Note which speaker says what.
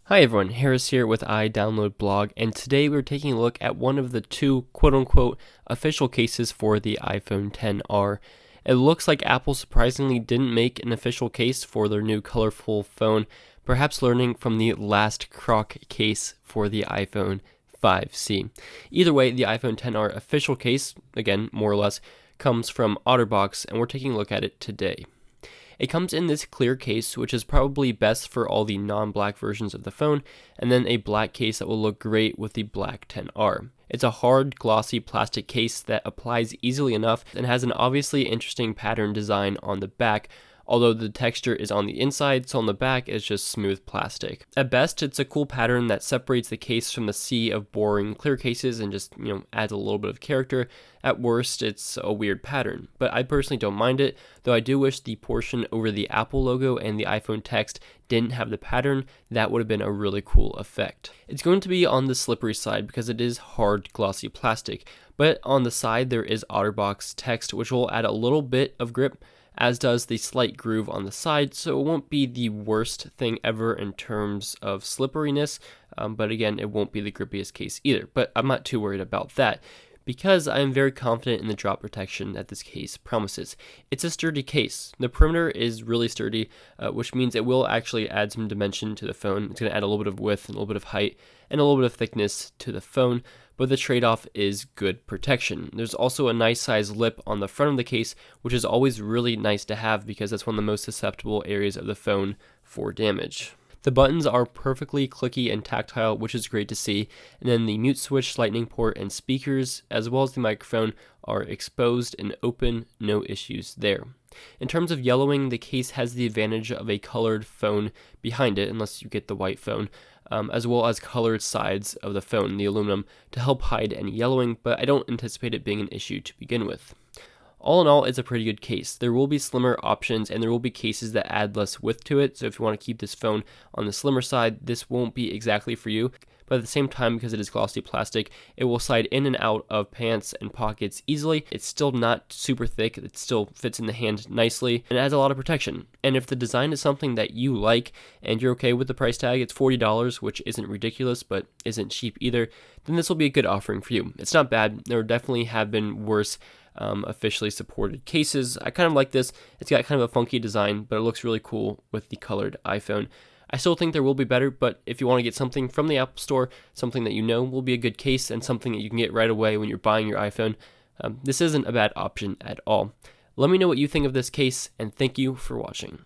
Speaker 1: Hi everyone, Harris here with iDownload Blog, and today we're taking a look at one of the two quote-unquote official cases for the iPhone XR. It looks like Apple surprisingly didn't make an official case for their new colorful phone, perhaps learning from the last crock case for the iPhone 5C. Either way, the iPhone XR official case, again, more or less, comes from OtterBox, and we're taking a look at it today. It comes in this clear case, which is probably best for all the non-black versions of the phone, and then a black case that will look great with the black XR. It's a hard, glossy plastic case that applies easily enough and has an obviously interesting pattern design on the back, although the texture is on the inside, so on the back it's just smooth plastic. At best, it's a cool pattern that separates the case from the sea of boring clear cases and just, adds a little bit of character. At worst, it's a weird pattern, but I personally don't mind it, though I do wish the portion over the Apple logo and the iPhone text didn't have the pattern. That would have been a really cool effect. It's going to be on the slippery side because it is hard, glossy plastic, but on the side there is OtterBox text, which will add a little bit of grip, as does the slight groove on the side, so it won't be the worst thing ever in terms of slipperiness, but again, it won't be the grippiest case either, but I'm not too worried about that, because I am very confident in the drop protection that this case promises. It's a sturdy case. The perimeter is really sturdy, which means it will actually add some dimension to the phone. It's going to add a little bit of width, and a little bit of height, and a little bit of thickness to the phone, but the trade-off is good protection. There's also a nice size lip on the front of the case, which is always really nice to have because that's one of the most susceptible areas of the phone for damage. The buttons are perfectly clicky and tactile, which is great to see, and then the mute switch, lightning port, and speakers, as well as the microphone, are exposed and open, no issues there. In terms of yellowing, the case has the advantage of a colored phone behind it, unless you get the white phone, as well as colored sides of the phone, the aluminum, to help hide any yellowing, but I don't anticipate it being an issue to begin with. All in all, it's a pretty good case. There will be slimmer options and there will be cases that add less width to it, so if you want to keep this phone on the slimmer side, this won't be exactly for you. But at the same time, because it is glossy plastic, it will slide in and out of pants and pockets easily. It's still not super thick, it still fits in the hand nicely, and it has a lot of protection. And if the design is something that you like and you're okay with the price tag, it's $40, which isn't ridiculous but isn't cheap either, then this will be a good offering for you. It's not bad. There definitely have been worse officially supported cases. I kind of like this. It's got kind of a funky design, but it looks really cool with the colored iPhone. I still think there will be better, but if you want to get something from the Apple Store, something that you know will be a good case and something that you can get right away when you're buying your iPhone, this isn't a bad option at all. Let me know what you think of this case, and thank you for watching.